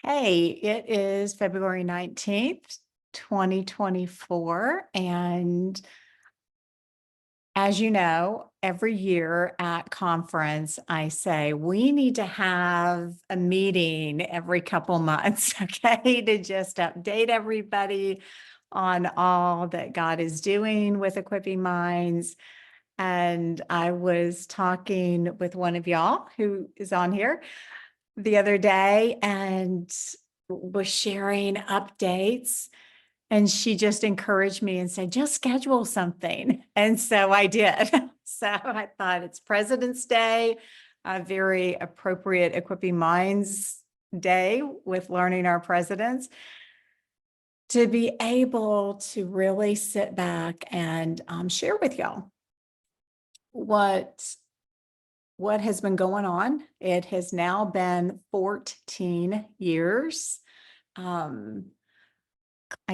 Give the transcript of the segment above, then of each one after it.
Hey, it is February 19th, 2024. And as you know, every year at conference, I say we need to have a meeting every couple months, okay, to just update everybody on all that God is doing with Equipping Minds. And I was talking with one of y'all who is on here the other day and was sharing updates. And she just encouraged me and said, just schedule something. And so I did. So I thought it's President's Day, a very appropriate Equipping Minds Day with learning our presidents, to be able to really sit back and share with y'all what has been going on. It has now been 14 years. I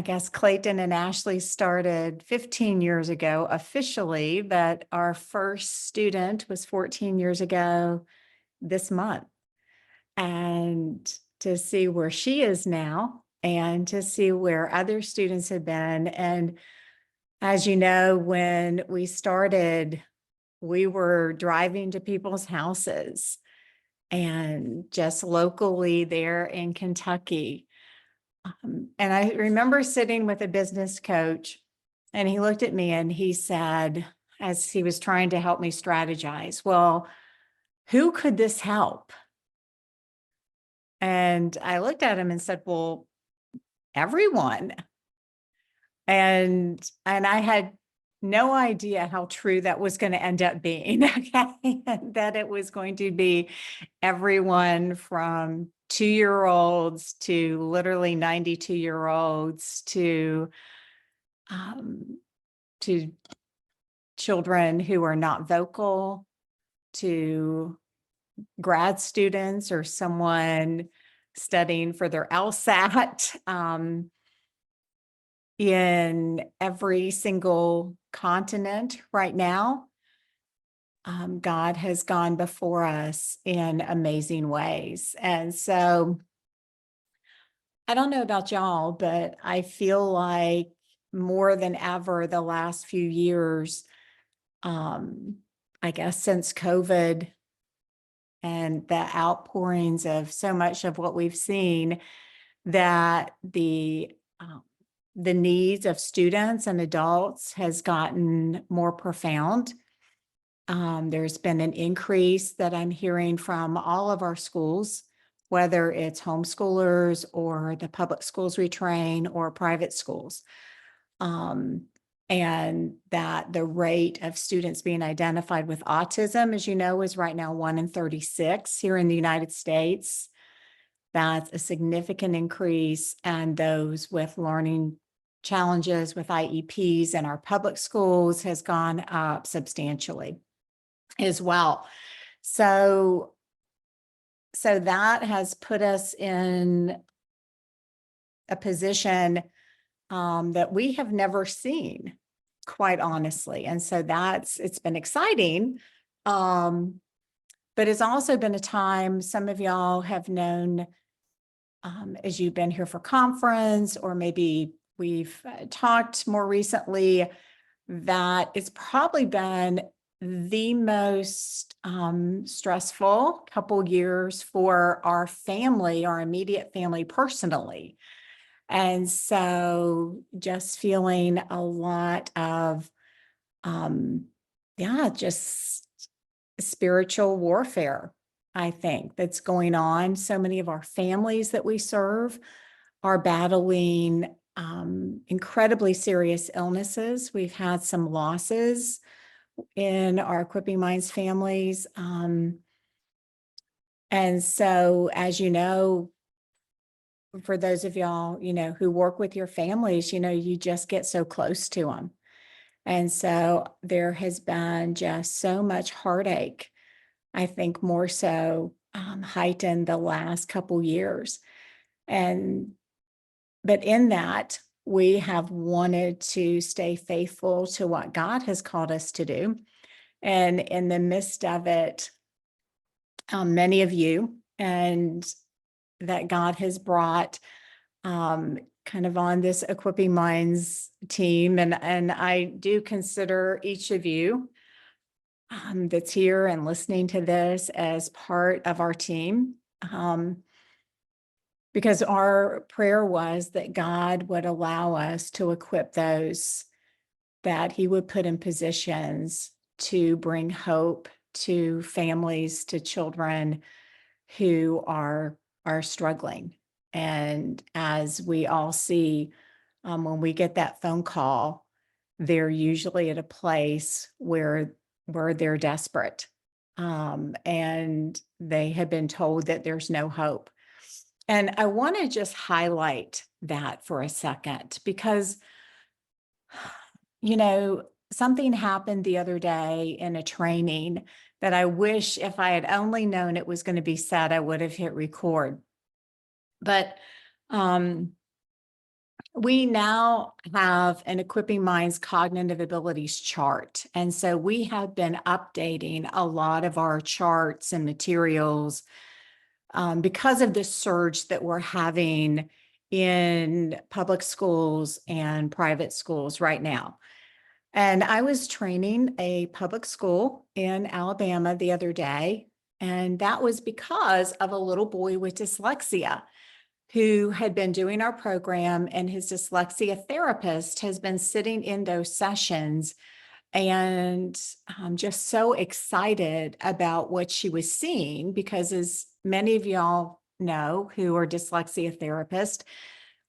guess Clayton and Ashley started 15 years ago officially, but our first student was 14 years ago this month. And to see where she is now and to see where other students have been. And as you know, when we started, we were driving to people's houses and just locally there in Kentucky. And I remember sitting with a business coach, and he looked at me and he said, as he was trying to help me strategize, well, who could this help? And I looked at him and said, well, everyone. And I had no idea how true that was going to end up being, okay? That it was going to be everyone from 2-year-olds to literally 92-year-olds to children who are not vocal, to grad students or someone studying for their LSAT. In every single continent right now, God has gone before us in amazing ways. And so I don't know about y'all, but I feel like more than ever the last few years, I guess since COVID and the outpourings of so much of what we've seen, that the needs of students and adults has gotten more profound. There's been an increase that I'm hearing from all of our schools, whether it's homeschoolers or the public schools we train or private schools. And that the rate of students being identified with autism, as you know, is right now 1 in 36 here in the United States. That's a significant increase. And those with learning challenges with IEPs in our public schools has gone up substantially as well. So that has put us in a position that we have never seen, quite honestly. And so it's been exciting. But it's also been a time, some of y'all have known as you've been here for conference, or maybe we've talked more recently, that it's probably been the most stressful couple years for our family, our immediate family personally. And so just feeling a lot of, just spiritual warfare, I think, that's going on. So many of our families that we serve are battling incredibly serious illnesses. We've had some losses in our Equipping Minds families. And so, as you know, for those of y'all, who work with your families, you just get so close to them. And so there has been just so much heartache, I think more so heightened the last couple years. But in that, we have wanted to stay faithful to what God has called us to do. And in the midst of it, many of you and that God has brought kind of on this Equipping Minds team. And I do consider each of you that's here and listening to this as part of our team. Because our prayer was that God would allow us to equip those that he would put in positions to bring hope to families, to children who are struggling. And as we all see, when we get that phone call, they're usually at a place where they're desperate, and they have been told that there's no hope. And I want to just highlight that for a second, because, something happened the other day in a training that I wish, if I had only known it was going to be said, I would have hit record. But we now have an Equipping Minds cognitive abilities chart. And so we have been updating a lot of our charts and materials because of this surge that we're having in public schools and private schools right now. And I was training a public school in Alabama the other day, and that was because of a little boy with dyslexia who had been doing our program, and his dyslexia therapist has been sitting in those sessions, and I'm just so excited about what she was seeing, because as many of y'all know who are dyslexia therapists,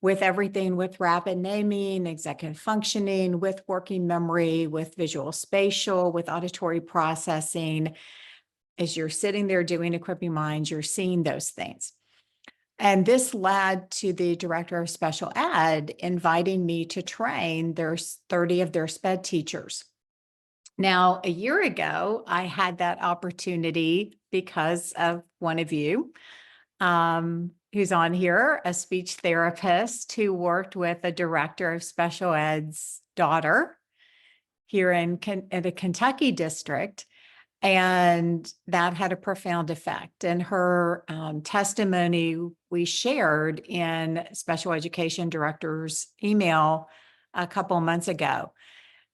with everything with rapid naming, executive functioning, with working memory, with visual spatial, with auditory processing, as you're sitting there doing Equipping Minds, you're seeing those things. And this led to the director of special ed inviting me to train their 30 of their SPED teachers. Now, a year ago, I had that opportunity because of one of you who's on here, a speech therapist who worked with a director of special ed's daughter here in the Kentucky district. And that had a profound effect. And her testimony we shared in special education director's email a couple of months ago.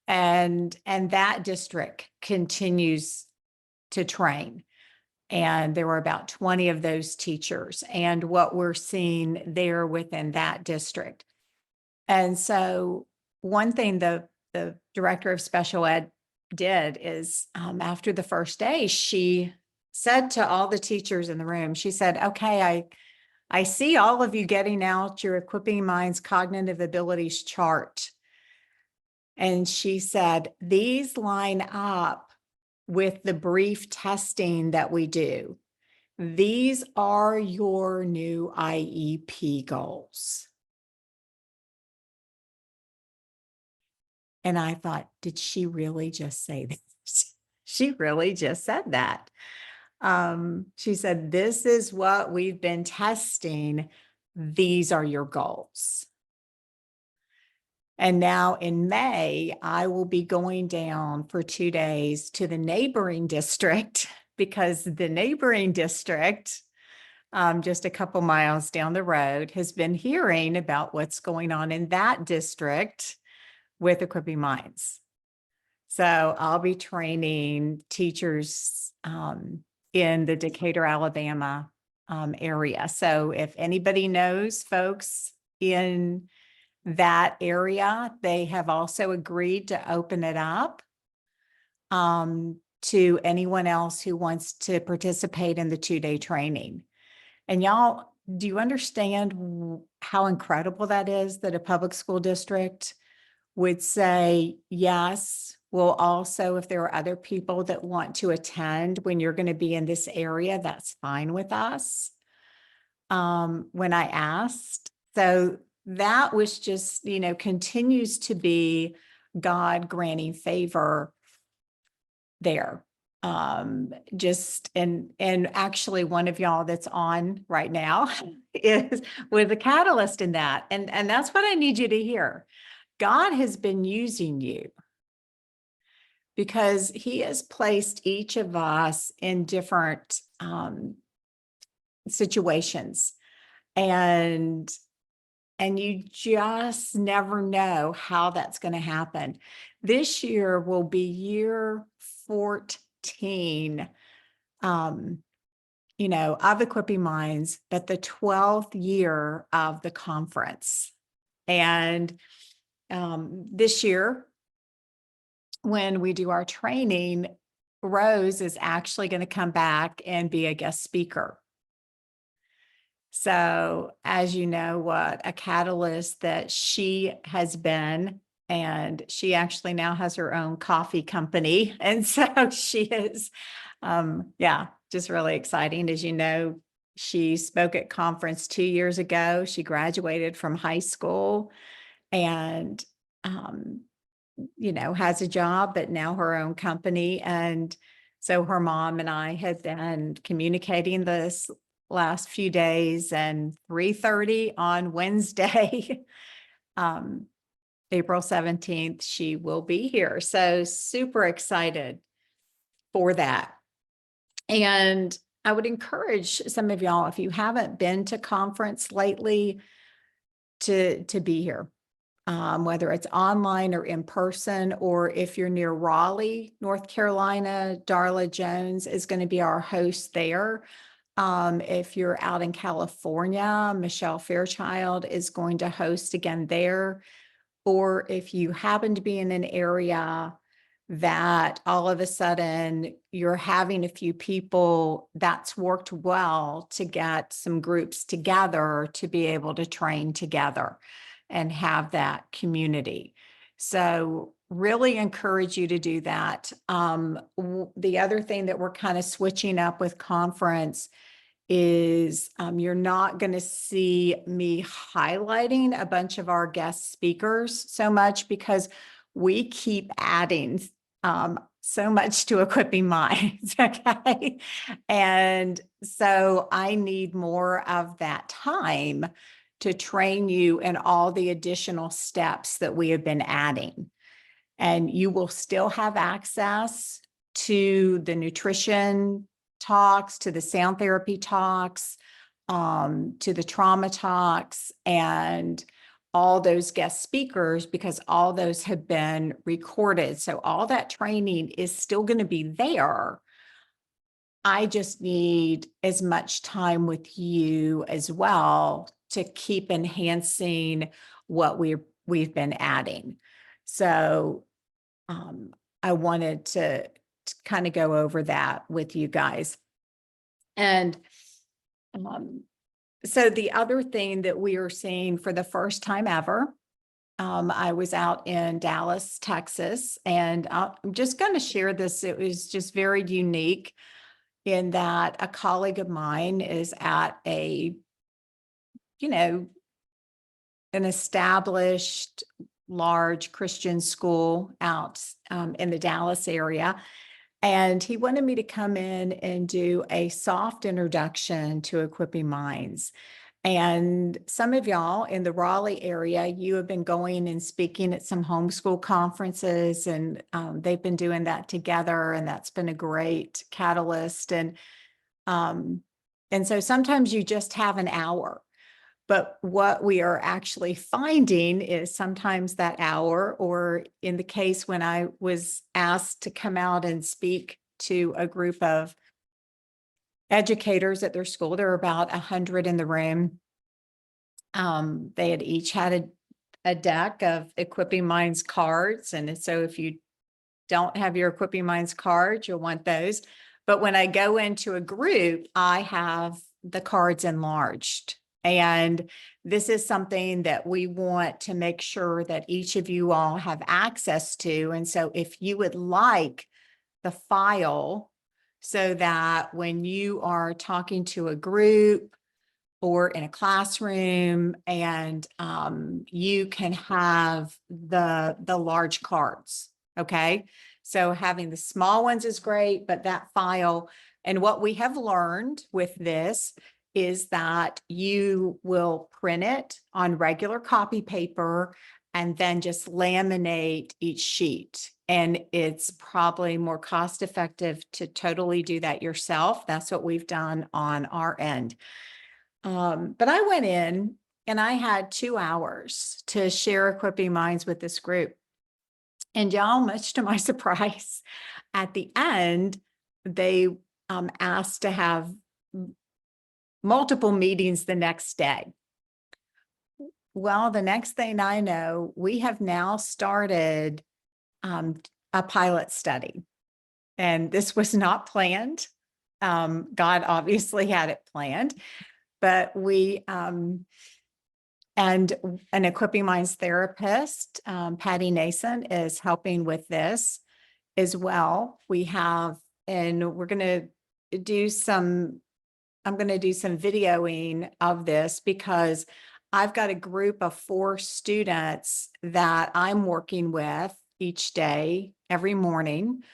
And that district continues to train. And there were about 20 of those teachers, and what we're seeing there within that district. And so one thing the director of special ed did is after the first day, she said to all the teachers in the room, she said, okay, I see all of you getting out your Equipping Minds cognitive abilities chart. And she said, these line up with the brief testing that we do. These are your new IEP goals. And I thought, did she really just say this? She really just said that. She said, this is what we've been testing. These are your goals. And now in May, I will be going down for 2 days to the neighboring district, because the neighboring district, just a couple miles down the road, has been hearing about what's going on in that district with Equipping Minds. So I'll be training teachers in the Decatur, Alabama area. So if anybody knows folks in that area, they have also agreed to open it up to anyone else who wants to participate in the 2-day training. And y'all, do you understand how incredible that is, that a public school district would say, yes, we'll also, if there are other people that want to attend when you're going to be in this area, that's fine with us. When I asked, so that was just, continues to be God granting favor there. Just, and actually one of y'all that's on right now is with a catalyst in that. And that's what I need you to hear. God has been using you because he has placed each of us in different situations. And you just never know how that's going to happen. This year will be year 14, of Equipping Minds, but the 12th year of the conference. And this year, when we do our training, Rose is actually going to come back and be a guest speaker. So, as you know, what a catalyst that she has been, and she actually now has her own coffee company. And so she is, just really exciting. As you know, she spoke at conference 2 years ago. She graduated from high school and, has a job, but now her own company. And so her mom and I have been communicating this last few days, and 3:30 on Wednesday, April 17th, she will be here. So super excited for that. And I would encourage some of y'all, if you haven't been to conference lately, to be here. Whether it's online or in person, or if you're near Raleigh, North Carolina, Darla Jones is going to be our host there. If you're out in California, Michelle Fairchild is going to host again there. Or if you happen to be in an area that all of a sudden you're having a few people, that's worked well to get some groups together to be able to train together and have that community. So really encourage you to do that. The other thing that we're kind of switching up with conference is you're not going to see me highlighting a bunch of our guest speakers so much, because we keep adding so much to Equipping Minds. Okay. And so I need more of that time to train you in all the additional steps that we have been adding. And you will still have access to the nutrition talks, to the sound therapy talks, to the trauma talks, and all those guest speakers, because all those have been recorded. So all that training is still going to be there. I just need as much time with you as well to keep enhancing what we've been adding. So I wanted to kind of go over that with you guys. And so the other thing that we are seeing for the first time ever, I was out in Dallas, Texas, and I'm just going to share this. It was just very unique in that a colleague of mine is at an established large Christian school out in the Dallas area. And he wanted me to come in and do a soft introduction to Equipping Minds. And some of y'all in the Raleigh area, you have been going and speaking at some homeschool conferences, and they've been doing that together, and that's been a great catalyst. And so sometimes you just have an hour. But what we are actually finding is sometimes that hour, or in the case when I was asked to come out and speak to a group of educators at their school, there were about 100 in the room. They had each had a deck of Equipping Minds cards. And so if you don't have your Equipping Minds cards, you'll want those. But when I go into a group, I have the cards enlarged. And this is something that we want to make sure that each of you all have access to. And so if you would like the file, so that when you are talking to a group or in a classroom, and you can have the large cards, okay? So having the small ones is great, but that file, and what we have learned with this is that you will print it on regular copy paper and then just laminate each sheet. And it's probably more cost effective to totally do that yourself. That's what we've done on our end. But I went in and I had 2 hours to share Equipping Minds with this group. And y'all, much to my surprise, at the end, they asked to have multiple meetings the next day. Well, the next thing I know, we have now started a pilot study. And this was not planned. God obviously had it planned, but we, and an Equipping Minds therapist, Patty Nason, is helping with this as well. We have, and we're going to do some, I'm going to do some videoing of this because I've got a group of 4 students that I'm working with each day, every morning,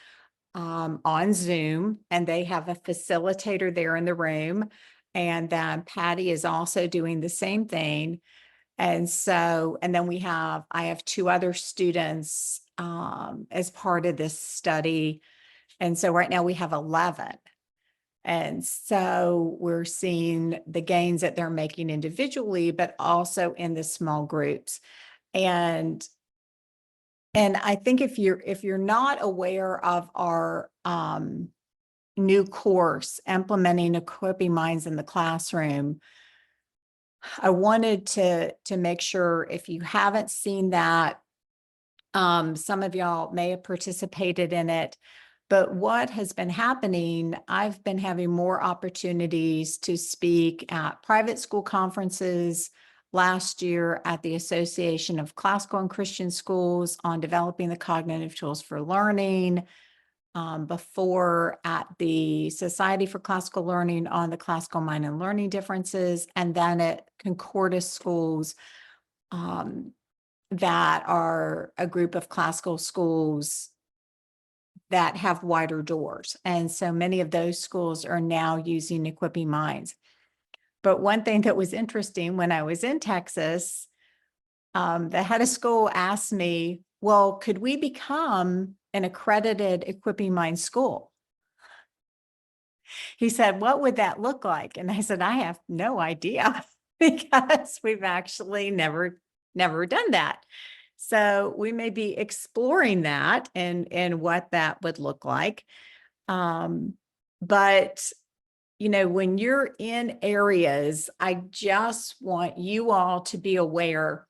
on Zoom, and they have a facilitator there in the room. And then Patty is also doing the same thing. And so, and then I have 2 other students as part of this study. And so right now we have 11. And so we're seeing the gains that they're making individually, but also in the small groups. And I think if you're not aware of our new course, Implementing Equipping Minds in the Classroom, I wanted to make sure if you haven't seen that, some of y'all may have participated in it, but what has been happening, I've been having more opportunities to speak at private school conferences. Last year at the Association of Classical and Christian Schools on developing the cognitive tools for learning. Before at the Society for Classical Learning on the classical mind and learning differences, and then at Concordus schools that are a group of classical schools that have wider doors. And so many of those schools are now using Equipping Minds. But one thing that was interesting when I was in Texas, the head of school asked me, well, could we become an accredited Equipping Minds school? He said, what would that look like? And I said, I have no idea because we've actually never done that. So we may be exploring that and what that would look like. But you know, when you're in areas, I just want you all to be aware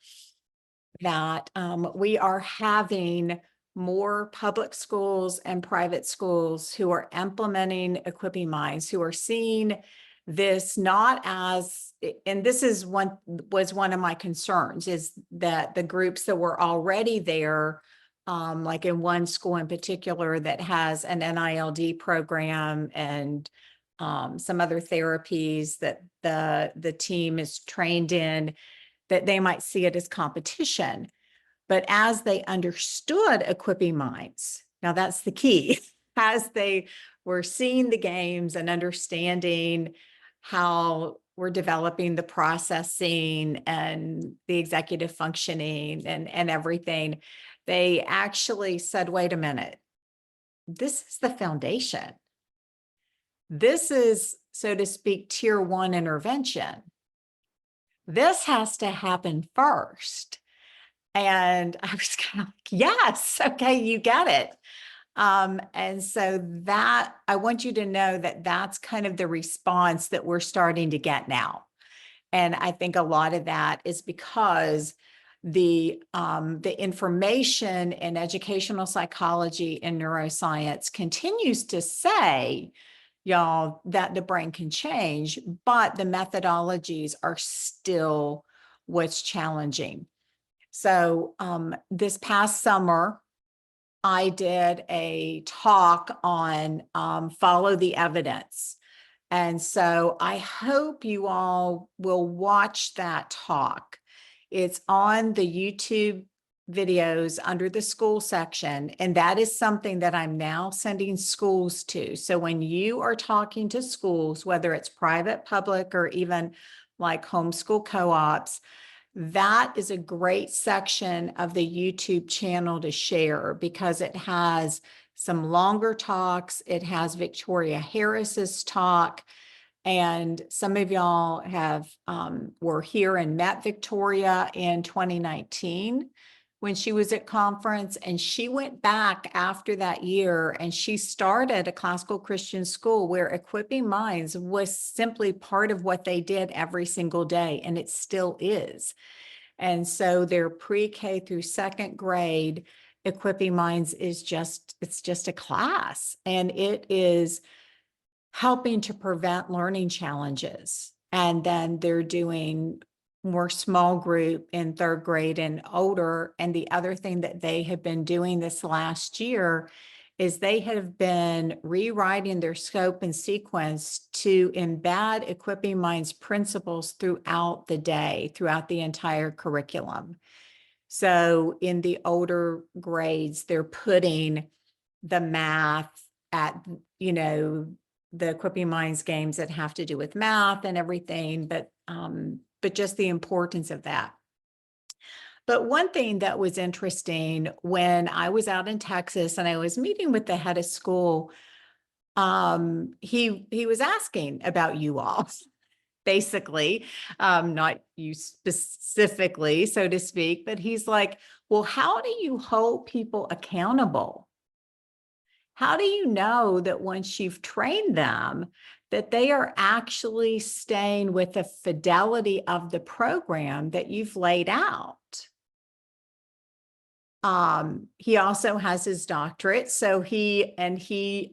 that we are having more public schools and private schools who are implementing Equipping Minds, who are seeing this not as, and this is was one of my concerns, is that the groups that were already there, like in one school in particular that has an NILD program and some other therapies that the team is trained in, that they might see it as competition. But as they understood Equipping Minds, now that's the key, as they were seeing the games and understanding how we're developing the processing and the executive functioning and everything, they actually said, wait a minute, this is the foundation. This is, so to speak, tier 1 intervention. This has to happen first. And I was kind of like, yes, okay, you get it. And so that, I want you to know that that's kind of the response that we're starting to get now. And I think a lot of that is because the information in educational psychology and neuroscience continues to say, y'all, that the brain can change, but the methodologies are still what's challenging. So this past summer, I did a talk on follow the evidence. And so I hope you all will watch that talk. It's on the YouTube videos under the school section. And that is something that I'm now sending schools to. So when you are talking to schools, whether it's private, public, or even like homeschool co-ops, that is a great section of the YouTube channel to share because it has some longer talks. It has Victoria Harris's talk. And some of y'all have were here and met Victoria in 2019 when she was at conference, and she went back after that year and she started a classical Christian school where Equipping Minds was simply part of what they did every single day, and it still is. And so their pre-K through second grade Equipping Minds is it's just a class, and it is helping to prevent learning challenges. And then they're doing more small group in third grade and older. And the other thing that they have been doing this last year is they have been rewriting their scope and sequence to embed Equipping Minds principles throughout the day, throughout the entire curriculum. So in the older grades, they're putting the math at, the Equipping Minds games that have to do with math and everything, but just the importance of that. But one thing that was interesting when I was out in Texas and I was meeting with the head of school, he was asking about you all, basically, not you specifically, so to speak, but he's like, well, how do you hold people accountable? How do you know that once you've trained them, that they are actually staying with the fidelity of the program that you've laid out? He also has his doctorate, so he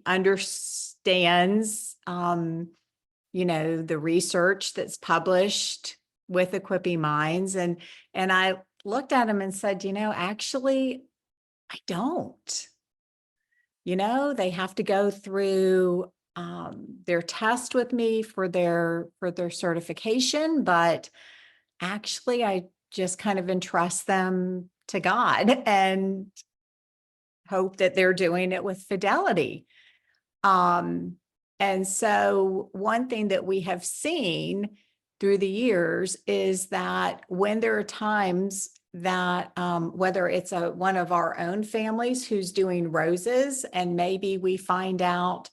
understands, the research that's published with Equipping Minds. And I looked at him and said, actually, I don't. They have to go through their test with me for their certification, but actually I just kind of entrust them to God and hope that they're doing it with fidelity. And so one thing that we have seen through the years is that when there are times that whether it's one of our own families who's doing roses, and maybe we find out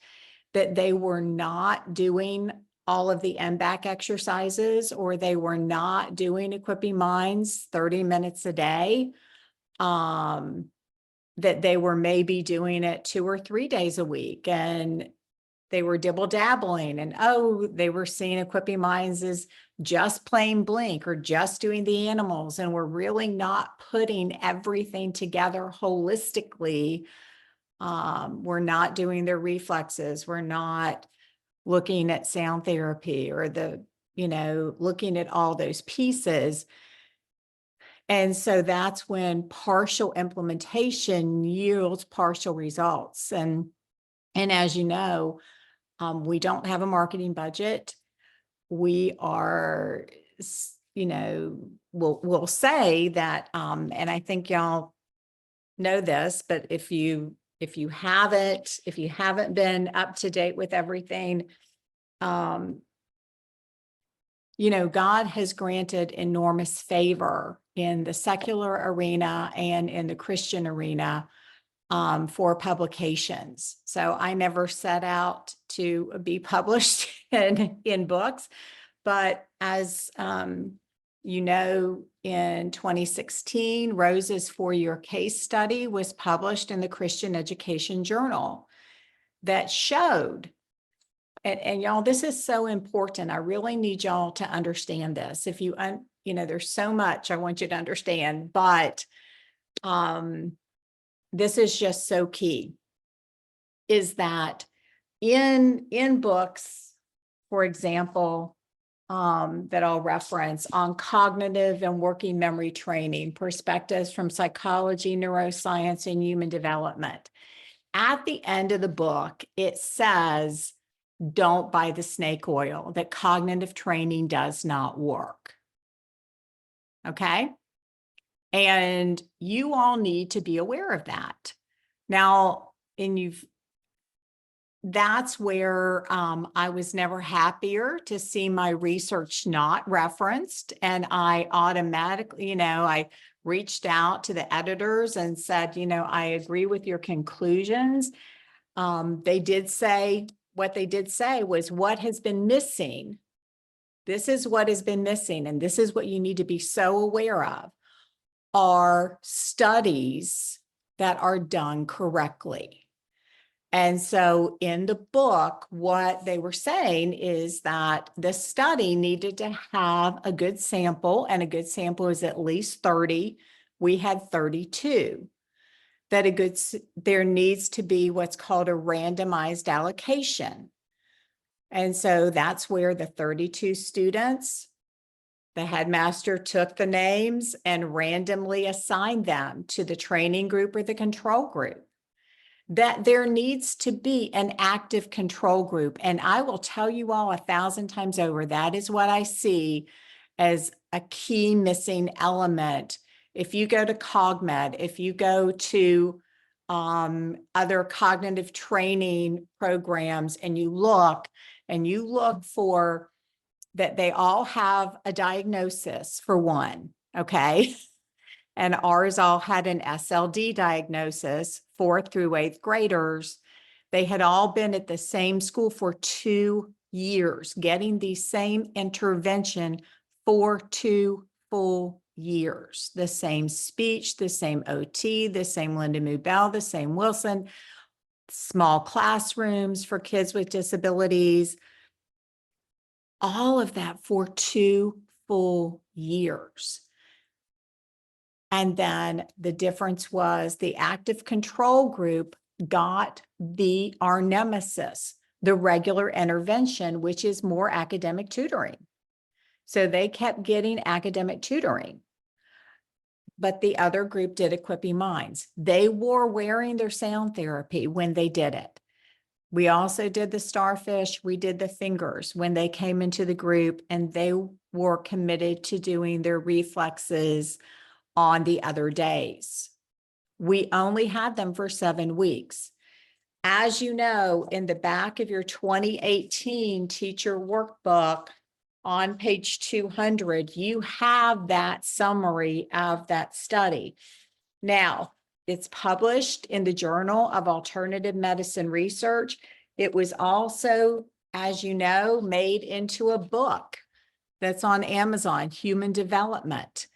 that they were not doing all of the MBAC exercises, or they were not doing Equipping Minds 30 minutes a day, that they were maybe doing it 2 or 3 days a week, and they were dibble dabbling, and they were seeing Equipping Minds as just playing Blink or just doing the animals, and we're really not putting everything together holistically. We're not doing their reflexes. We're not looking at sound therapy or looking at all those pieces. And so that's when partial implementation yields partial results. And as you know, we don't have a marketing budget. We are, we'll say that, and I think y'all know this, but if you haven't been up to date with everything, God has granted enormous favor in the secular arena and in the Christian arena for publications. So I never set out to be published in books, but as in 2016, Rose's 4-year case study was published in the Christian Education Journal that showed, and y'all, this is so important. I really need y'all to understand this. If there's so much I want you to understand, but this is just so key, is that in books, for example, that I'll reference on cognitive and working memory training, perspectives from psychology, neuroscience, and human development. At the end of the book, it says, don't buy the snake oil, that cognitive training does not work. Okay? And you all need to be aware of that. Now, that's where I was never happier to see my research not referenced. And I automatically, I reached out to the editors and said, I agree with your conclusions. They did say, what they did say was, what has been missing? This is what has been missing, and this is what you need to be so aware of, are studies that are done correctly. And so in the book, what they were saying is that the study needed to have a good sample, and a good sample is at least 30. We had 32. There needs to be what's called a randomized allocation. And so that's where the 32 students, the headmaster took the names and randomly assigned them to the training group or the control group. That there needs to be an active control group. And I will tell you all 1,000 times over, that is what I see as a key missing element. If you go to CogMed, if you go to other cognitive training programs and you look for that, they all have a diagnosis for one, okay? And ours all had an SLD diagnosis, 4th through 8th graders. They had all been at the same school for 2 years, getting the same intervention for 2 full years. The same speech, the same OT, the same Linda Mubel, the same Wilson, small classrooms for kids with disabilities, all of that for 2 full years. And then the difference was the active control group got our nemesis, the regular intervention, which is more academic tutoring. So they kept getting academic tutoring. But the other group did Equipping Minds. They were wearing their sound therapy when they did it. We also did the starfish. We did the fingers when they came into the group, and they were committed to doing their reflexes on the other days. We only had them for 7 weeks. As you know, in the back of your 2018 teacher workbook on page 200, you have that summary of that study. Now, it's published in the Journal of Alternative Medicine Research. It was also, as you know, made into a book that's on Amazon, Human Development,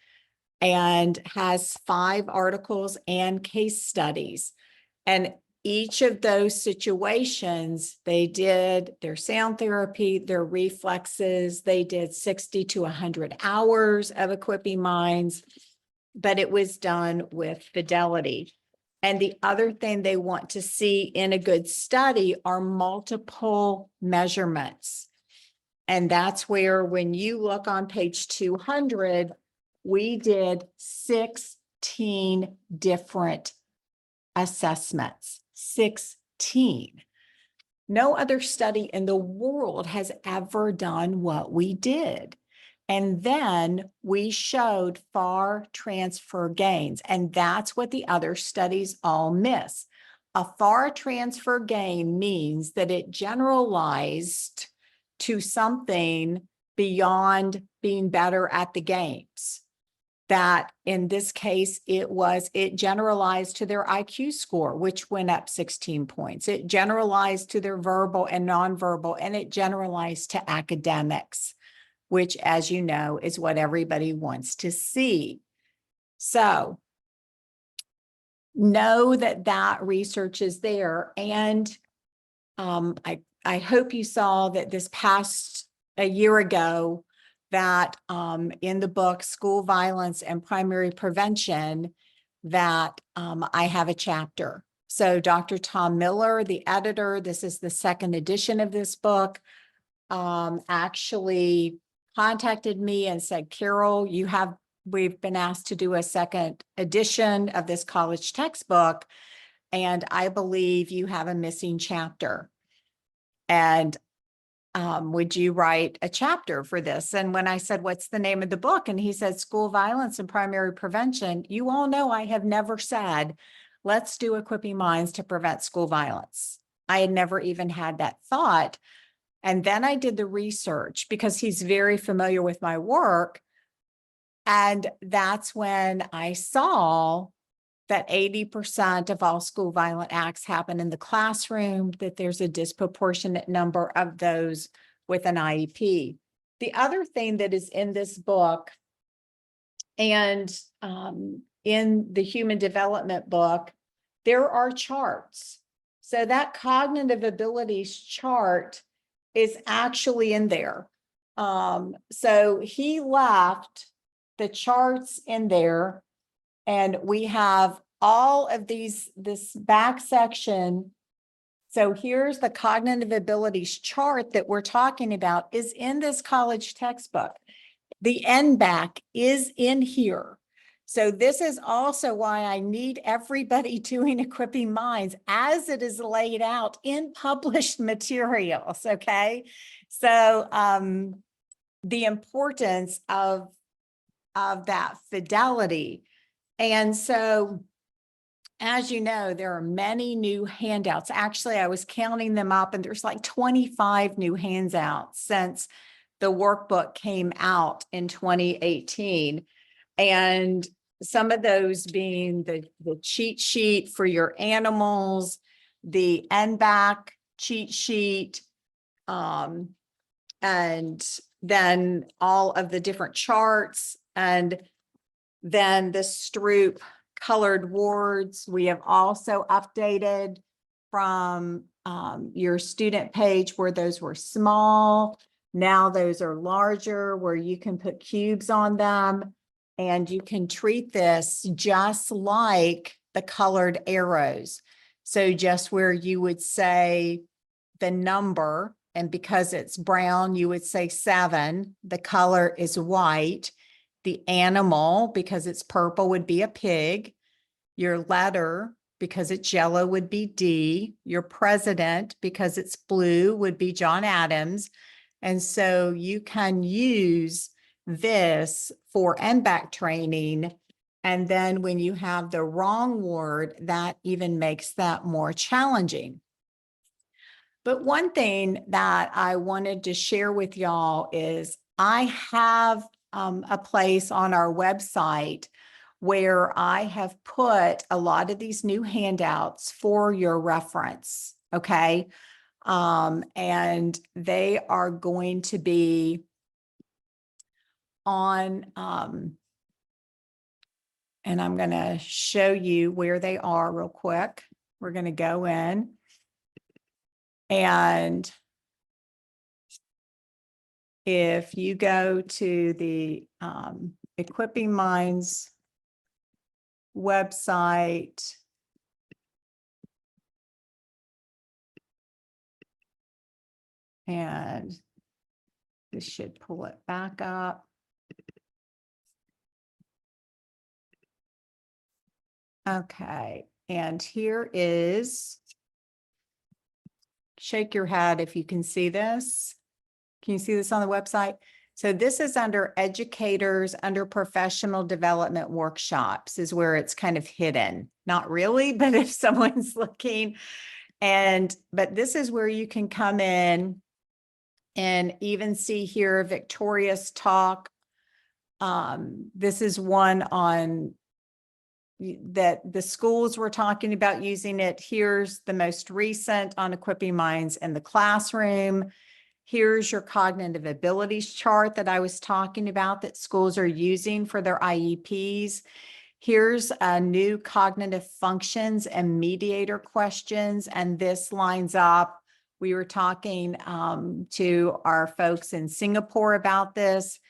and has 5 articles and case studies. And each of those situations, they did their sound therapy, their reflexes, they did 60 to 100 hours of Equipping Minds, but it was done with fidelity. And the other thing they want to see in a good study are multiple measurements. And that's where, when you look on page 200, we did 16 different assessments. 16. No other study in the world has ever done what we did. And then we showed FAR transfer gains, and that's what the other studies all miss. A FAR transfer gain means that it generalized to something beyond being better at the games. That in this case, it generalized to their IQ score, which went up 16 points. It generalized to their verbal and nonverbal, and it generalized to academics, which, as you know, is what everybody wants to see. So know that that research is there. And I hope you saw that this past a year ago, that in the book, School Violence and Primary Prevention, that I have a chapter. So Dr. Tom Miller, the editor, this is the 2nd edition of this book, actually contacted me and said, Carol, we've been asked to do a 2nd edition of this college textbook, and I believe you have a missing chapter. And would you write a chapter for this? And when I said, what's the name of the book? And he said, School Violence and Primary Prevention. You all know I have never said, let's do Equipping Minds to prevent school violence. I had never even had that thought. And then I did the research because he's very familiar with my work. And that's when I saw that 80% of all school violent acts happen in the classroom, that there's a disproportionate number of those with an IEP. The other thing that is in this book and in the human development book, there are charts. So that cognitive abilities chart is actually in there. So he left the charts in there, and we have all of these, this back section. So here's the cognitive abilities chart that we're talking about is in this college textbook. The NBAC is in here. So this is also why I need everybody doing Equipping Minds as it is laid out in published materials, okay? So the importance of that fidelity. And so, as you know, there are many new handouts. Actually, I was counting them up, and there's like 25 new handouts since the workbook came out in 2018. And some of those being the cheat sheet for your animals, the NBAC cheat sheet, and then all of the different charts, and then the Stroop colored words. We have also updated from your student page where those were small. Now those are larger, where you can put cubes on them, and you can treat this just like the colored arrows. So just where you would say the number, and because it's brown, you would say 7, the color is white. The animal, because it's purple, would be a pig. Your letter, because it's yellow, would be D. Your president, because it's blue, would be John Adams. And so you can use this for NBAC training. And then when you have the wrong word, that even makes that more challenging. But one thing that I wanted to share with y'all is I have a place on our website where I have put a lot of these new handouts for your reference, okay? And they are going to be on, and I'm going to show you where they are real quick. We're going to go in, and if you go to the Equipping Minds website, and this should pull it back up. Okay, and here is, shake your head if you can see this. Can you see this on the website? So this is under educators, under professional development workshops is where it's kind of hidden. Not really, but if someone's looking, but this is where you can come in and even see here Victoria's talk. This is one on that the schools were talking about using it. Here's the most recent on Equipping Minds in the classroom. Here's your cognitive abilities chart that I was talking about that schools are using for their IEPs. Here's a new cognitive functions and mediator questions, and this lines up. We were talking to our folks in Singapore about this.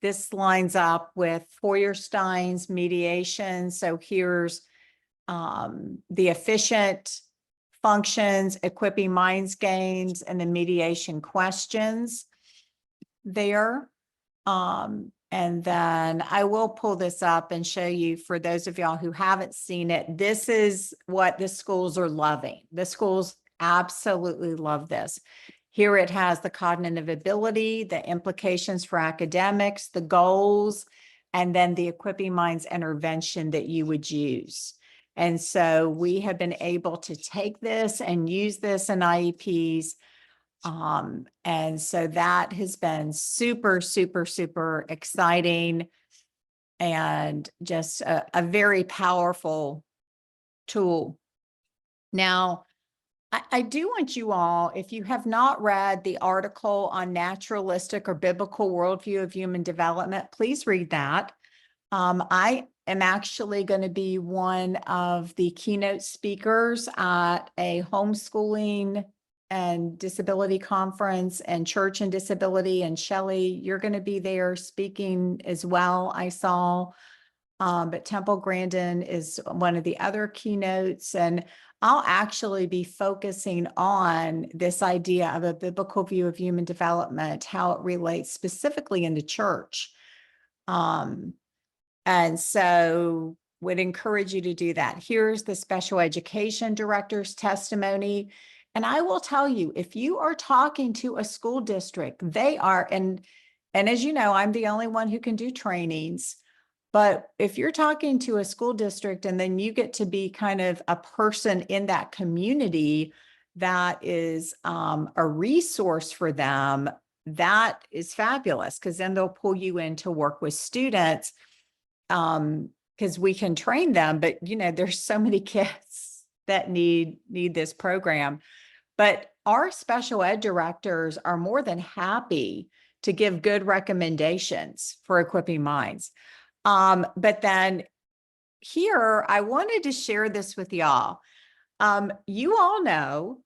This lines up with Feuerstein's mediation. So here's the efficient functions, Equipping Minds games, and the mediation questions there. And then I will pull this up and show you, for those of y'all who haven't seen it, this is what the schools are loving. The schools absolutely love this. Here it has the cognitive ability, the implications for academics, the goals, and then the Equipping Minds intervention that you would use. And so we have been able to take this and use this in IEPs. And so that has been super, super, super exciting, and just a very powerful tool. Now, I do want you all, if you have not read the article on naturalistic or biblical worldview of human development, please read that. I am actually going to be one of the keynote speakers at a homeschooling and disability conference and church and disability. And Shelley, you're going to be there speaking as well, I saw. But Temple Grandin is one of the other keynotes, and I'll actually be focusing on this idea of a biblical view of human development, how it relates specifically in the church. And so would encourage you to do that. Here's the special education director's testimony. And I will tell you, if you are talking to a school district, they are, and as you know, I'm the only one who can do trainings. But if you're talking to a school district and then you get to be kind of a person in that community that is a resource for them, that is fabulous, because then they'll pull you in to work with students, because we can train them. But, you know, there's so many kids that need this program. But our special ed directors are more than happy to give good recommendations for Equipping Minds. But then here, I wanted to share this with y'all. You all know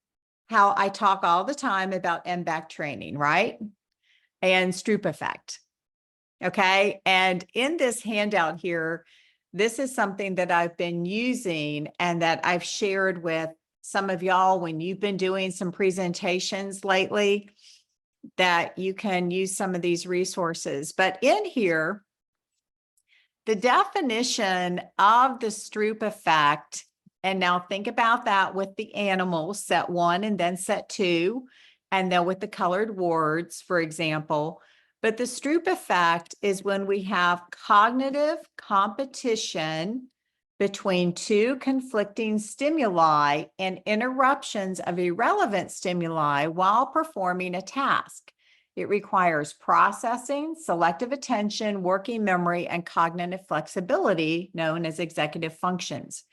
how I talk all the time about MBAC training, right? And Stroop effect. Okay. And in this handout here, this is something that I've been using and that I've shared with some of y'all when you've been doing some presentations lately, that you can use some of these resources. But in here, the definition of the Stroop effect, and now think about that with the animals, set 1 and then set 2, and then with the colored words, for example. But the Stroop effect is when we have cognitive competition between two conflicting stimuli and interruptions of irrelevant stimuli while performing a task. It requires processing, selective attention, working memory, and cognitive flexibility, known as executive functions.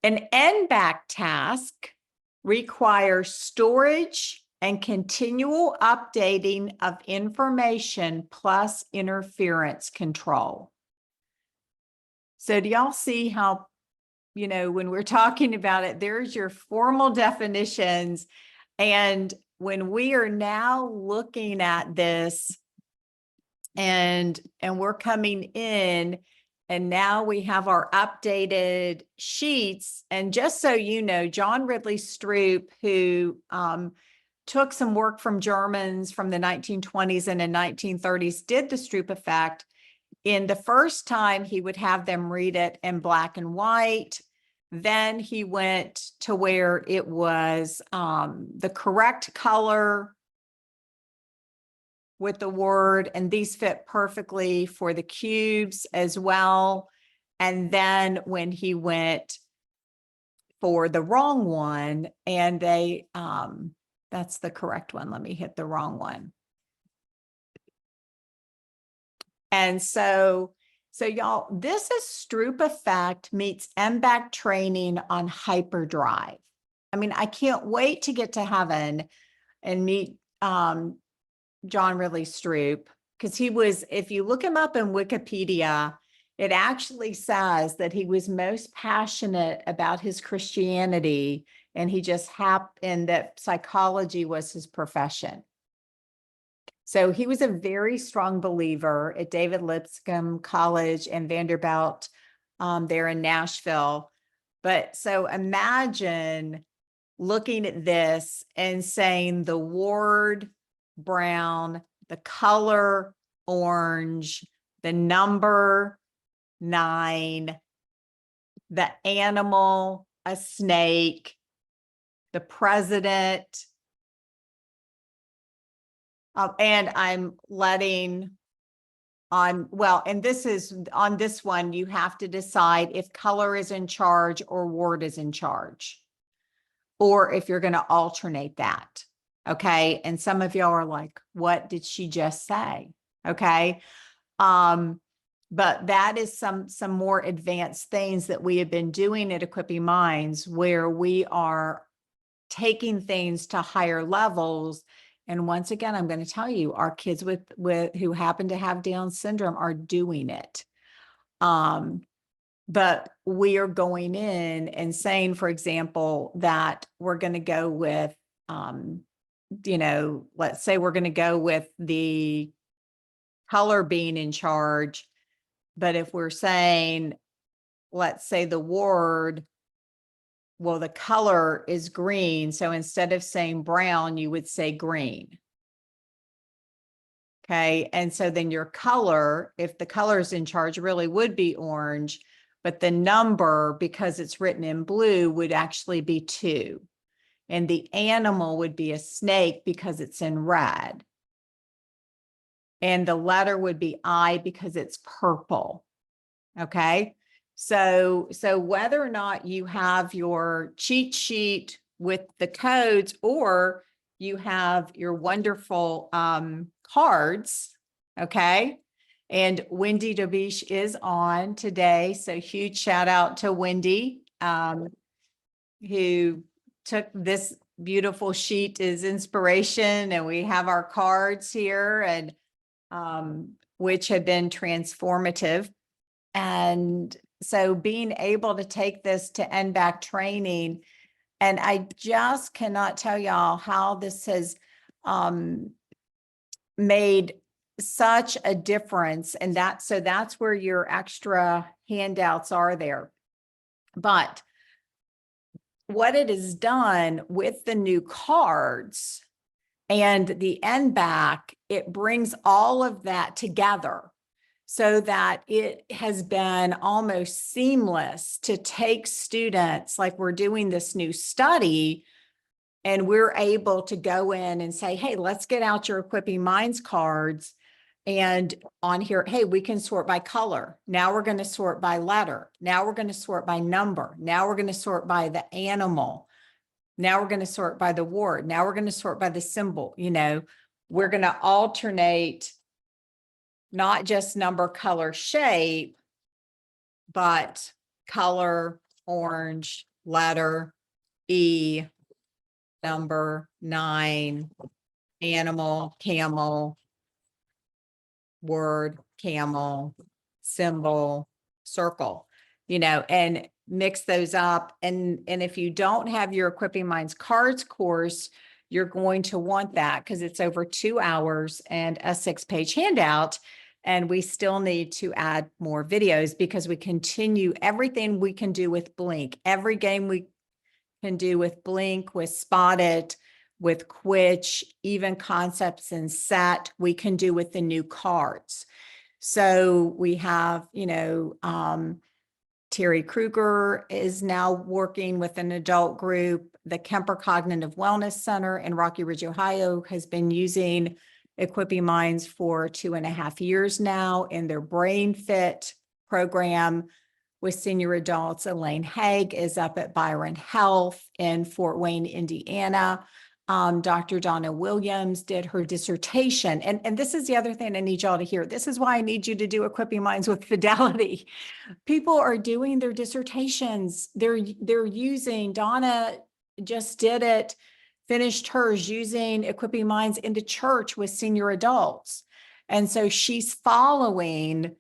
An NBAC task requires storage and continual updating of information plus interference control. So do y'all see how, you know, when we're talking about it, there's your formal definitions. And when we are now looking at this and we're coming in, and now we have our updated sheets. And just so you know, John Ridley Stroop, who took some work from Germans from the 1920s and the 1930s, did the Stroop effect. In the first time, he would have them read it in black and white. Then he went to where it was the correct color with the word, and these fit perfectly for the cubes as well. And then when he went for the wrong one, and they, that's the correct one. Let me hit the wrong one. And so y'all, this is Stroop effect meets MBAC training on hyperdrive. I mean, I can't wait to get to heaven and meet John Ridley Stroop, because he was, if you look him up in Wikipedia, it actually says that he was most passionate about his Christianity, and he just happened that psychology was his profession. So he was a very strong believer at David Lipscomb College and Vanderbilt there in Nashville. But so imagine looking at this and saying the word brown, the color orange, the number 9, the animal, a snake, the president. And I'm letting on, well, and this is on this one, you have to decide if color is in charge or word is in charge, or if you're going to alternate that. Okay. And some of y'all are like, what did she just say? Okay. But that is some more advanced things that we have been doing at Equipping Minds, where we are taking things to higher levels. And once again, I'm going to tell you, our kids with who happen to have Down syndrome are doing it. But we are going in and saying, for example, that we're going to go with, let's say we're going to go with the color being in charge. But if we're saying, let's say the word, well, the color is green. So instead of saying brown, you would say green. Okay. And so then your color, if the color is in charge, really would be orange, but the number, because it's written in blue, would actually be 2. And the animal would be a snake because it's in red. And the letter would be I because it's purple. Okay. So whether or not you have your cheat sheet with the codes, or you have your wonderful cards, okay? And Wendy Dobish is on today. So huge shout out to Wendy, who took this beautiful sheet as inspiration. And we have our cards here, and which have been transformative. And so being able to take this to NBAC training, and I just cannot tell y'all how this has made such a difference. And so that's where your extra handouts are there. But what it has done with the new cards and the NBAC, it brings all of that together, so that it has been almost seamless to take students, like we're doing this new study, and we're able to go in and say, hey, let's get out your Equipping Minds cards. And on here, hey, we can sort by color. Now we're going to sort by letter. Now we're going to sort by number. Now we're going to sort by the animal. Now we're going to sort by the word. Now we're going to sort by the symbol. We're going to alternate not just number, color, shape, but color, orange, letter, E, number, 9, animal, camel, word, camel, symbol, circle, and mix those up. And if you don't have your Equipping Minds cards course, you're going to want that, because it's over 2 hours and a 6-page handout. And we still need to add more videos, because we continue everything we can do with Blink. Every game we can do with Blink, with Spot It, with Quitch, even concepts in set, we can do with the new cards. So we have, Terry Kruger is now working with an adult group. The Kemper Cognitive Wellness Center in Rocky Ridge, Ohio, has been using Equipping Minds for 2.5 years now in their Brain Fit program with senior adults. Elaine Haig is up at Byron Health in Fort Wayne, Indiana. Dr. Donna Williams did her dissertation. And this is the other thing I need y'all to hear. This is why I need you to do Equipping Minds with Fidelity. People are doing their dissertations. They're using, Donna just did it, finished hers, using Equipping Minds into church with senior adults. And so she's following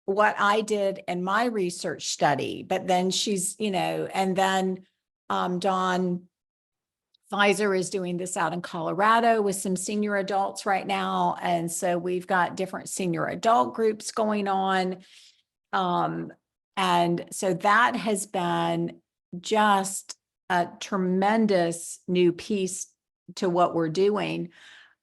what I did in my research study, but then she's, and then Dawn Pfizer is doing this out in Colorado with some senior adults right now. And so we've got different senior adult groups going on. And so that has been just a tremendous new piece to what we're doing.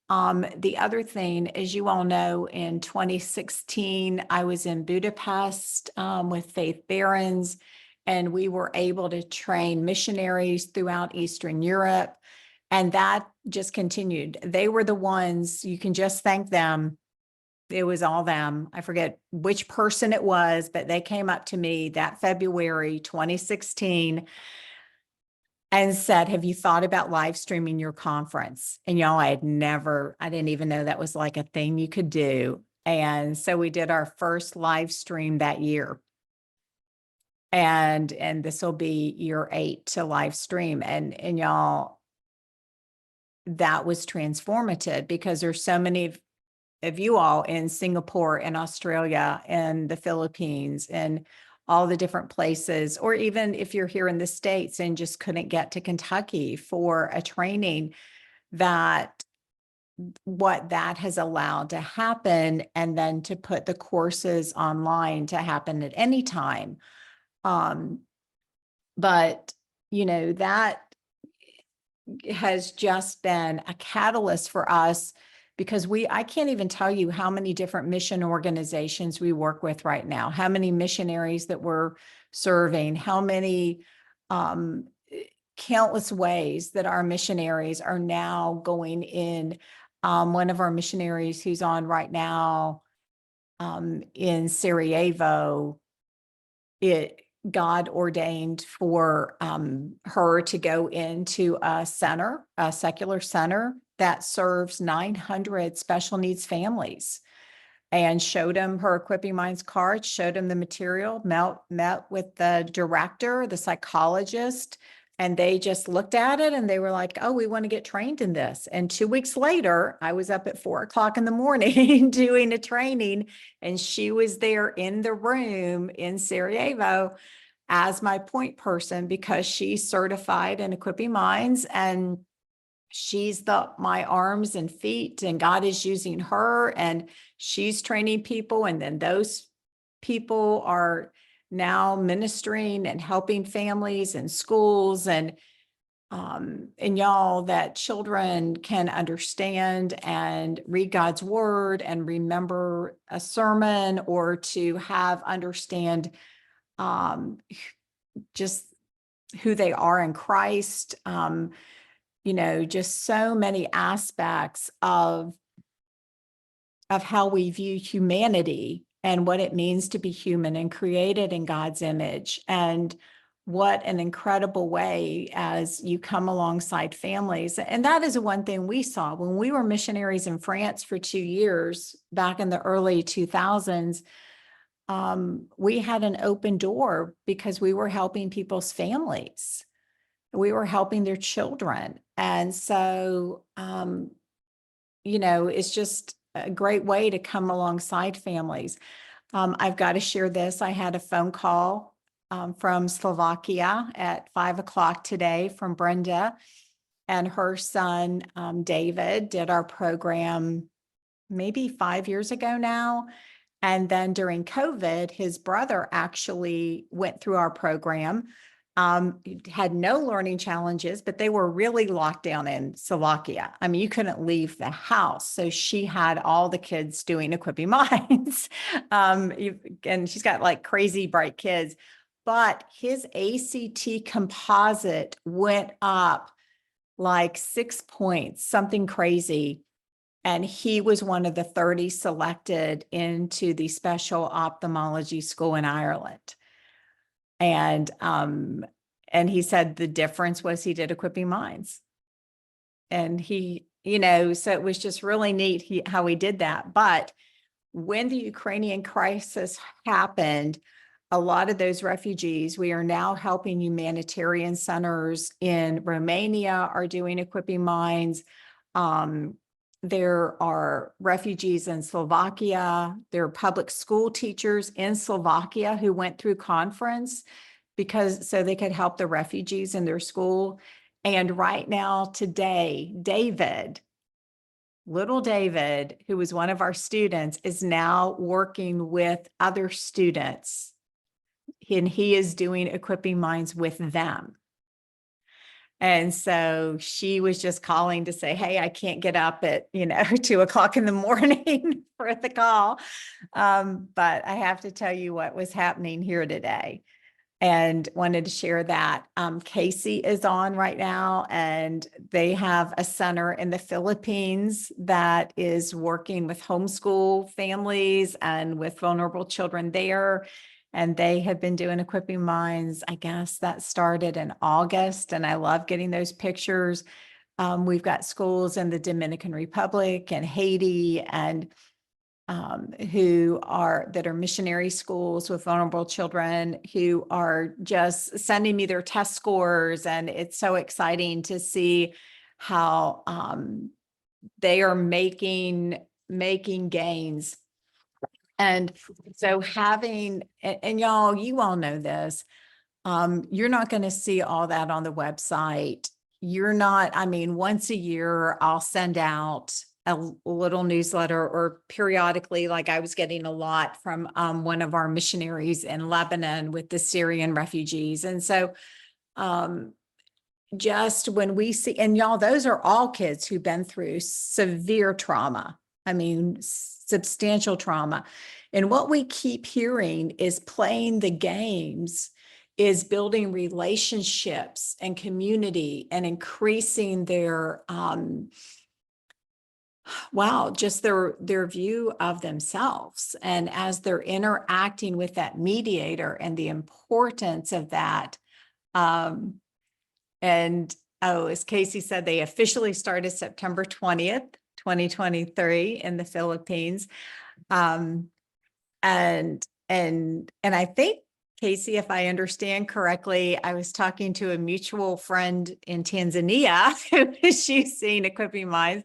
The other thing, as you all know, in 2016, I was in Budapest with Faith Barons, and we were able to train missionaries throughout Eastern Europe. And that just continued. They were the ones, you can just thank them. It was all them. I forget which person it was, but they came up to me that February 2016 and said, have you thought about live streaming your conference? And y'all, I didn't even know that was like a thing you could do. And so we did our first live stream that year. And this will be year 8 to live stream. And y'all, that was transformative because there's so many of you all in Singapore and Australia and the Philippines and all the different places, or even if you're here in the States and just couldn't get to Kentucky for a training, that what that has allowed to happen, and then to put the courses online to happen at any time. But that has just been a catalyst for us, because I can't even tell you how many different mission organizations we work with right now, how many missionaries that we're serving, how many countless ways that our missionaries are now going in. One of our missionaries who's on right now in Sarajevo, God ordained for her to go into a center, a secular center that serves 900 special needs families, and showed him her Equipping Minds card, showed him the material, met with the director, the psychologist, and they just looked at it and they were like, oh, we want to get trained in this. And 2 weeks later, I was up at 4 o'clock in the morning doing a training, and she was there in the room in Sarajevo as my point person, because she's certified in Equipping Minds, and she's my arms and feet, and God is using her, and she's training people. And then those people are now ministering and helping families and schools, and y'all, that children can understand and read God's word and remember a sermon, or to understand just who they are in Christ. Just so many aspects of how we view humanity and what it means to be human and created in God's image. And what an incredible way as you come alongside families. And that is one thing we saw when we were missionaries in France for 2 years back in the early 2000s. We had an open door because we were helping people's families. We were helping their children. And so, it's just a great way to come alongside families. I've got to share this. I had a phone call from Slovakia at 5 o'clock today from Brenda, and her son, David, did our program maybe 5 years ago now. And then during COVID, his brother actually went through our program. Had no learning challenges, but they were really locked down in Slovakia. I mean, you couldn't leave the house. So she had all the kids doing Equipping Minds. And she's got like crazy bright kids, but his ACT composite went up like 6 points, something crazy. And he was one of the 30 selected into the special ophthalmology school in Ireland. And he said the difference was he did Equipping Minds. And he, so it was just really neat how he did that. But when the Ukrainian crisis happened, a lot of those refugees, we are now helping humanitarian centers in Romania are doing Equipping Minds. There are refugees in Slovakia. There are public school teachers in Slovakia who went through conference so they could help the refugees in their school. And right now, today, little David, who was one of our students, is now working with other students, and he is doing Equipping Minds with them. And so she was just calling to say, hey, I can't get up at, 2 o'clock in the morning for the call. But I have to tell you what was happening here today, and wanted to share that. Casey is on right now, and they have a center in the Philippines that is working with homeschool families and with vulnerable children there. And they have been doing Equipping Minds. I guess that started in August, and I love getting those pictures. We've got schools in the Dominican Republic and Haiti, and that are missionary schools with vulnerable children who are just sending me their test scores. And it's so exciting to see how they are making gains. And so and y'all, you all know this, you're not going to see all that on the website. I mean, once a year, I'll send out a little newsletter, or periodically, like I was getting a lot from one of our missionaries in Lebanon with the Syrian refugees. And so just when we see, and y'all, those are all kids who've been through severe trauma. I mean, substantial trauma. And what we keep hearing is playing the games is building relationships and community and increasing their, just their view of themselves. And as they're interacting with that mediator and the importance of that, as Casey said, they officially started September 20th, 2023 in the Philippines. And I think, Casey, if I understand correctly, I was talking to a mutual friend in Tanzania who she's seen Equipping Minds.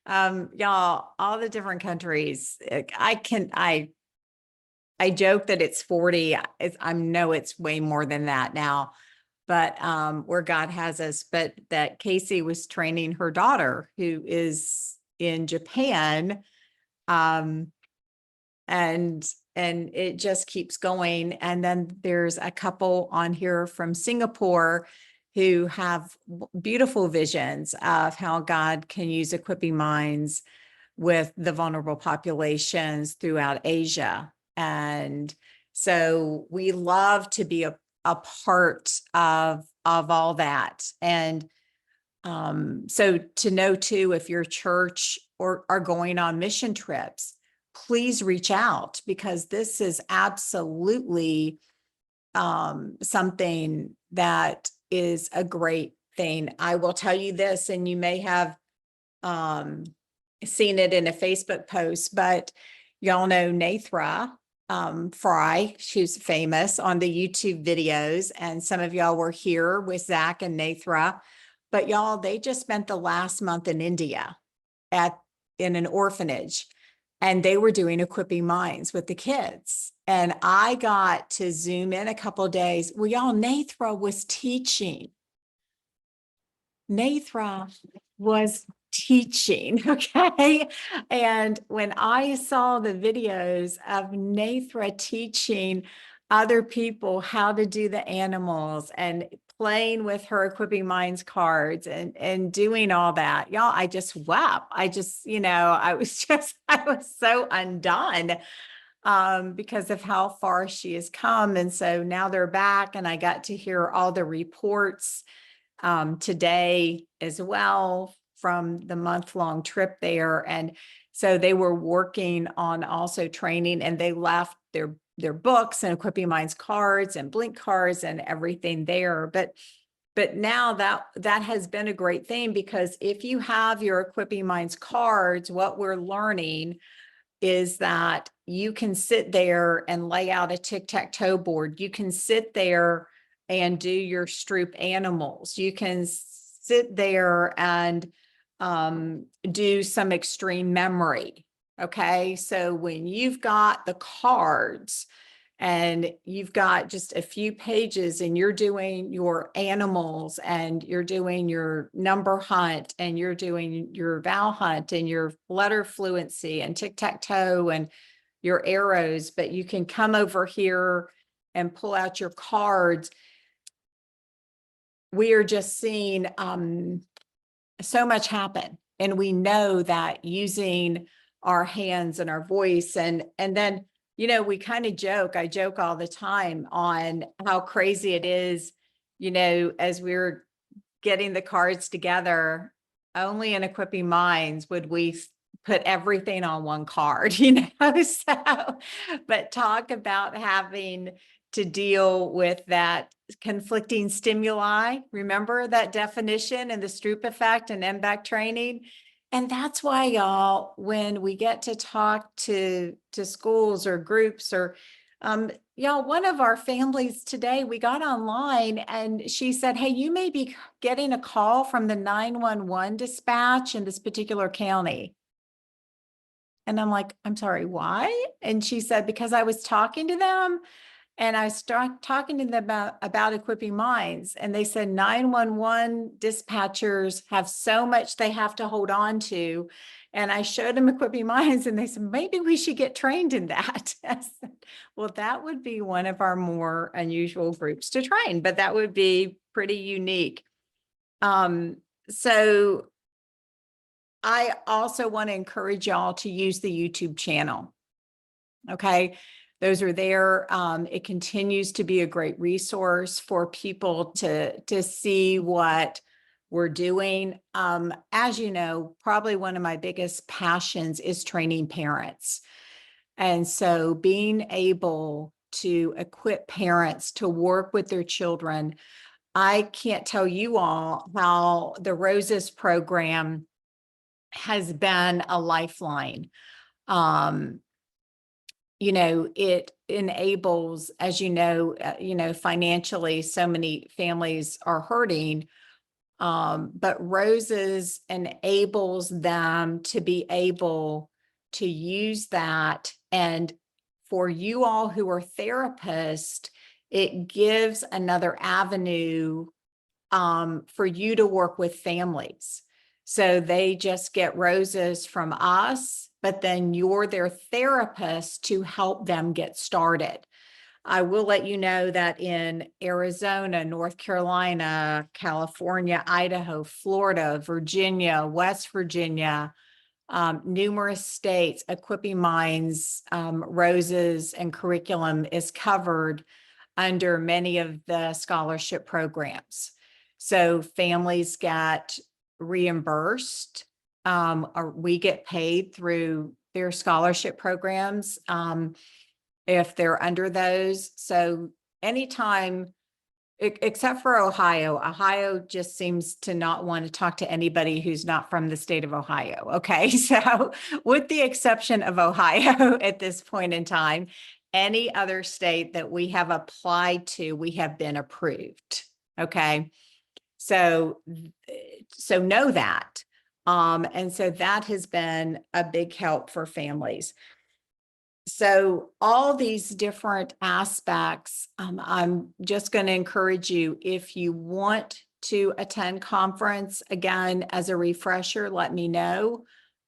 Y'all, all the different countries, I joke that it's 40. I know it's way more than that now. But where God has us, but that Casey was training her daughter who is in Japan. And it just keeps going. And then there's a couple on here from Singapore who have beautiful visions of how God can use Equipping Minds with the vulnerable populations throughout Asia. And so we love to be a part of all that. And so to know too, if your church or are going on mission trips, please reach out, because this is absolutely something that is a great thing. I will tell you this, and you may have seen it in a Facebook post, but y'all know Nathra Fry. She's famous on the YouTube videos, and some of y'all were here with Zach and Nathra. But y'all, they just spent the last month in India in an orphanage, and they were doing Equipping Minds with the kids. And I got to zoom in a couple of days. Well, y'all, Nathra was teaching. Okay. And when I saw the videos of Nathra teaching other people how to do the animals and playing with her Equipping Minds cards and doing all that, y'all, I just wept. I was so undone because of how far she has come. And so now they're back, and I got to hear all the reports today as well from the month-long trip there. And so they were working on also training, and they left their books and Equipping Minds cards and Blink cards and everything there. But now that has been a great thing, because if you have your Equipping Minds cards, what we're learning is that you can sit there and lay out a tic-tac-toe board. You can sit there and do your Stroop animals. You can sit there and do some extreme memory. Okay. So when you've got the cards and you've got just a few pages and you're doing your animals and you're doing your number hunt and you're doing your vowel hunt and your letter fluency and tic-tac-toe and your arrows, but you can come over here and pull out your cards. We are just seeing so much happen. And we know that using our hands and our voice and then, we kind of I joke all the time on how crazy it is, as we're getting the cards together, only in Equipping Minds would we put everything on one card, so, but talk about having to deal with that conflicting stimuli. Remember that definition and the Stroop effect and MBAC training? And that's why, y'all, when we get to talk to schools or groups or y'all, one of our families today, we got online and she said, hey, you may be getting a call from the 911 dispatch in this particular county. And I'm like, I'm sorry, why? And she said, because I was talking to them and I started talking to them about equipping minds. And they said 911 dispatchers have so much they have to hold on to. And I showed them equipping minds and they said, maybe we should get trained in that. I said, well, that would be one of our more unusual groups to train, but that would be pretty unique. So I also want to encourage y'all to use the YouTube channel. Okay. Those are there. It continues to be a great resource for people to see what we're doing. As you know, probably one of my biggest passions is training parents. And so being able to equip parents to work with their children, I can't tell you all how the Roses program has been a lifeline. You know, it enables, as you know, financially, so many families are hurting. But Roses enables them to be able to use that. And for you all who are therapists, it gives another avenue for you to work with families. So they just get Roses from us, but then you're their therapist to help them get started. I will let you know that in Arizona, North Carolina, California, Idaho, Florida, Virginia, West Virginia, numerous states, Equipping Minds, Roses, and curriculum is covered under many of the scholarship programs. So families get reimbursed, or we get paid through their scholarship programs if they're under those. So anytime, except for Ohio just seems to not want to talk to anybody who's not from the state of Ohio. Okay, so with the exception of Ohio at this point in time, any other state that we have applied to, we have been approved. Okay, so know that. And so that has been a big help for families. So all these different aspects, I'm just going to encourage you, if you want to attend conference, again, as a refresher, let me know.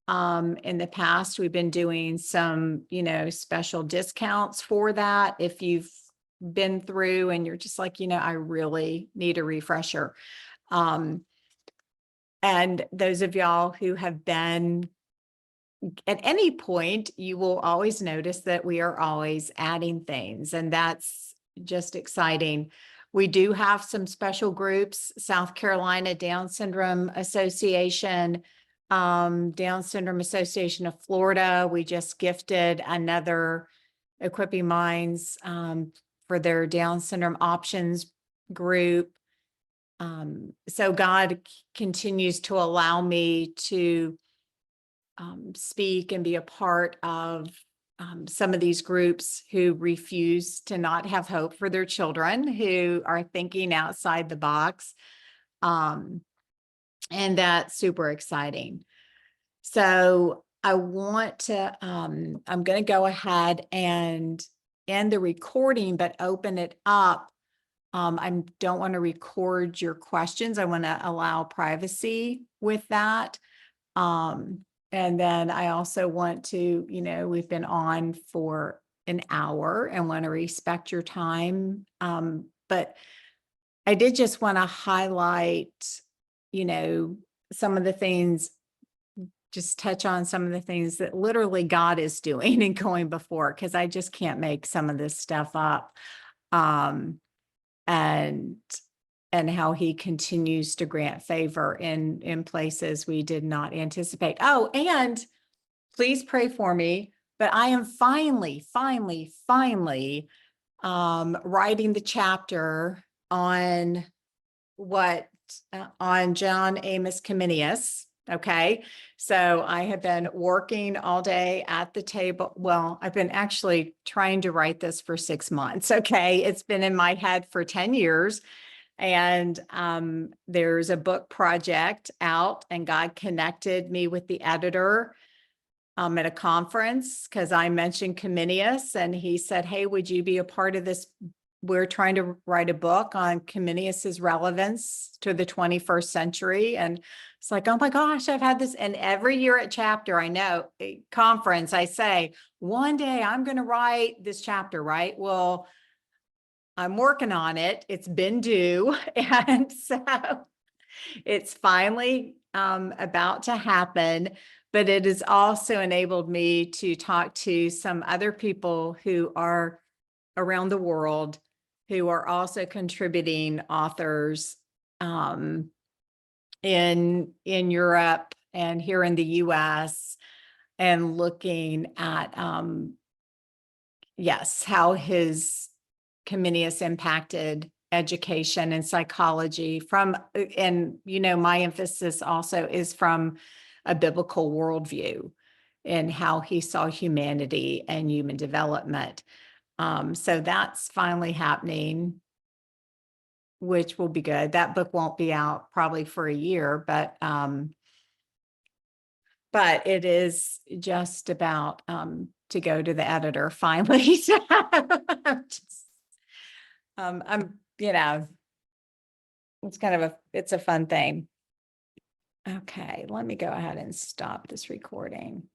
In the past, we've been doing some, special discounts for that. If you've been through and you're just like, I really need a refresher. And those of y'all who have been at any point, you will always notice that we are always adding things, and that's just exciting. We do have some special groups, South Carolina Down Syndrome Association, Down Syndrome Association of Florida. We just gifted another Equipping Minds for their Down Syndrome Options group. So God continues to allow me to speak and be a part of some of these groups who refuse to not have hope for their children, who are thinking outside the box. And that's super exciting. So I want to, I'm going to go ahead and end the recording, but open it up. I don't want to record your questions. I want to allow privacy with that. And then I also want to, we've been on for an hour and want to respect your time. But I did just want to highlight, some of the things, just touch on some of the things that literally God is doing and going before, because I just can't make some of this stuff up. And how he continues to grant favor in places we did not anticipate. Oh, and please pray for me, but I am finally writing the chapter on on John Amos Comenius. Okay. So I have been working all day at the table. Well, I've been actually trying to write this for 6 months. Okay. It's been in my head for 10 years. And there's a book project out, and God connected me with the editor at a conference because I mentioned Comenius, and he said, "Hey, would you be a part of this? We're trying to write a book on Comenius's relevance to the 21st century." And it's like, oh my gosh, I've had this. And every year at chapter, I know, conference, I say, one day I'm going to write this chapter, right? Well, I'm working on it. It's been due. And so it's finally about to happen, but it has also enabled me to talk to some other people who are around the world who are also contributing authors in Europe and here in the US, and looking at yes, how his Comenius impacted education and psychology from, and my emphasis also is from a biblical worldview and how he saw humanity and human development. So that's finally happening, which will be good. That book won't be out probably for a year, but it is just about to go to the editor finally. So I'm, it's kind of it's a fun thing. Okay, let me go ahead and stop this recording.